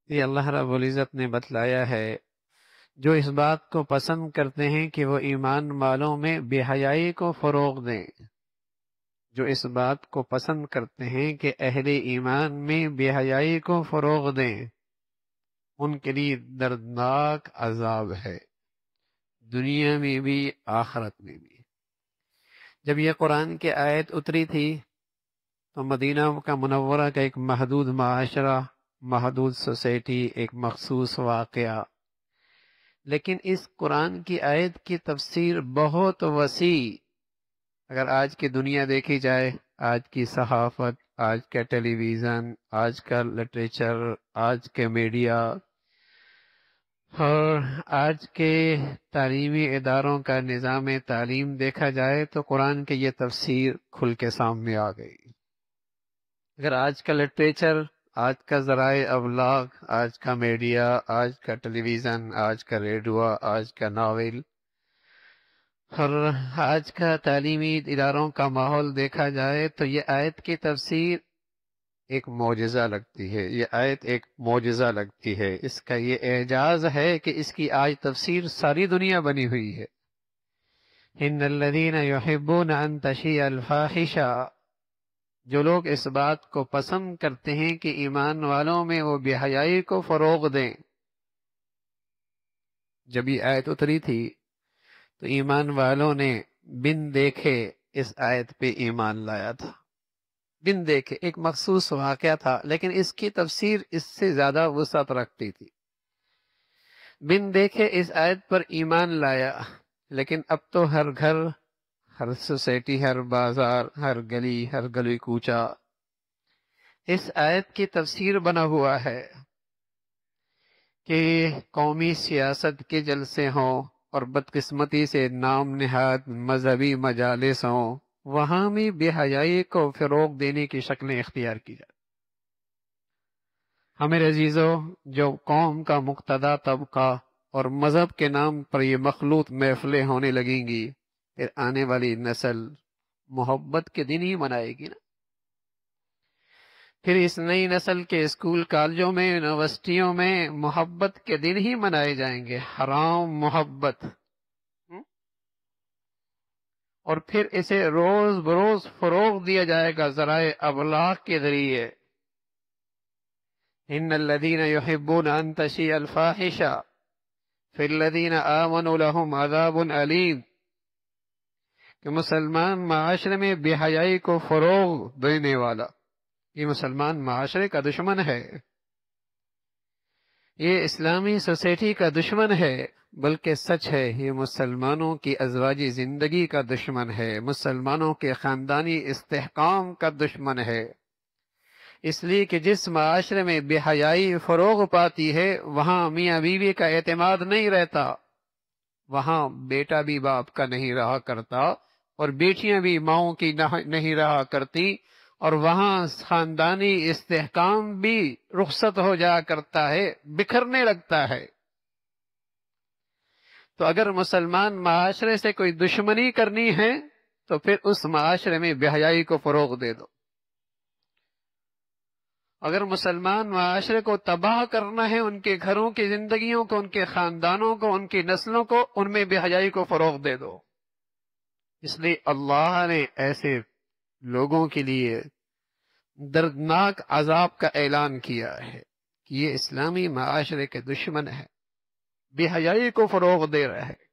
یہ اللہ رب العزت نے بتلایا ہے، جو اس بات کو پسند کرتے ہیں کہ وہ ایمان والوں میں بے حیائی کو فروغ دیں، جو اس بات کو پسند کرتے ہیں کہ اہل ایمان میں بے حیائی کو فروغ دیں، ان کے لیے دردناک عذاب ہے، دنیا میں بھی آخرت میں بھی۔ جب یہ قرآن کی آیت اتری تھی تو مدینہ کا منورہ کا ایک محدود معاشرہ، محدود سوسائٹی، ایک مخصوص واقعہ، لیکن اس قرآن کی آیت کی تفسیر بہت وسیع۔ اگر آج کی دنیا دیکھی جائے، آج کی صحافت، آج کا ٹیلی ویژن، آج کا لٹریچر، آج کے میڈیا اور آج کے تعلیمی اداروں کا نظام تعلیم دیکھا جائے تو قرآن کی یہ تفسیر کھل کے سامنے آ گئی۔ اگر آج کا لٹریچر، آج کا ذرائع ابلاغ، آج کا میڈیا، آج کا ٹیلی ویژن، آج کا ریڈیو، آج کا ناول اور آج کا تعلیمی اداروں کا ماحول دیکھا جائے تو یہ آیت کی تفسیر ایک معجزہ لگتی ہے، یہ آیت ایک معجزہ لگتی ہے۔ اس کا یہ اعجاز ہے کہ اس کی آج تفسیر ساری دنیا بنی ہوئی ہے۔ ان الذین یحبون ان تشیع الفاحشہ، جو لوگ اس بات کو پسند کرتے ہیں کہ ایمان والوں میں وہ بے حیائی کو فروغ دیں۔ جب یہ آیت اتری تھی تو ایمان والوں نے بن دیکھے اس آیت پہ ایمان لایا تھا، بن دیکھے۔ ایک مخصوص واقعہ تھا لیکن اس کی تفسیر اس سے زیادہ وسعت رکھتی تھی۔ بن دیکھے اس آیت پر ایمان لایا، لیکن اب تو ہر گھر، ہر سوسائٹی، ہر بازار، ہر گلی، ہر گلی کوچہ اس آیت کی تفسیر بنا ہوا ہے کہ قومی سیاست کے جلسے ہوں اور بدقسمتی سے نام نہاد مذہبی مجالس ہوں، وہاں بھی بے حیائی کو فروغ دینے کی شکلیں اختیار کی جائیں۔ ہمیں عزیزو، جو قوم کا مقتدی طبقہ اور مذہب کے نام پر یہ مخلوط محفلیں ہونے لگیں گی، پھر آنے والی نسل محبت کے دن ہی منائے گی نا۔ پھر اس نئی نسل کے اسکول کالجوں میں، یونیورسٹیوں میں محبت کے دن ہی منائے جائیں گے، حرام محبت۔ اور پھر اسے روز بروز فروغ دیا جائے گا ذرائع ابلاغ کے ذریعے۔ ان الذین یحبون ان تشیع الفاحشہ فی الذین آمنوا لهم عذاب علیم، کہ مسلمان معاشرے میں بے حیائی کو فروغ دینے والا یہ مسلمان معاشرے کا دشمن ہے، یہ اسلامی سوسائٹی کا دشمن ہے، بلکہ سچ ہے یہ مسلمانوں کی ازواجی زندگی کا دشمن ہے، مسلمانوں کے خاندانی استحکام کا دشمن ہے۔ اس لیے کہ جس معاشرے میں بے حیائی فروغ پاتی ہے وہاں میاں بیوی کا اعتماد نہیں رہتا، وہاں بیٹا بھی باپ کا نہیں رہا کرتا اور بیٹیاں بھی ماؤں کی نہیں رہا کرتی، اور وہاں خاندانی استحکام بھی رخصت ہو جایا کرتا ہے، بکھرنے لگتا ہے۔ تو اگر مسلمان معاشرے سے کوئی دشمنی کرنی ہے تو پھر اس معاشرے میں بے حیائی کو فروغ دے دو۔ اگر مسلمان معاشرے کو تباہ کرنا ہے، ان کے گھروں کی زندگیوں کو، ان کے خاندانوں کو، ان کی نسلوں کو، ان میں بے حیائی کو فروغ دے دو۔ اس لیے اللہ نے ایسے لوگوں کے لیے دردناک عذاب کا اعلان کیا ہے کہ یہ اسلامی معاشرے کے دشمن ہے، بے حیائی کو فروغ دے رہا ہے۔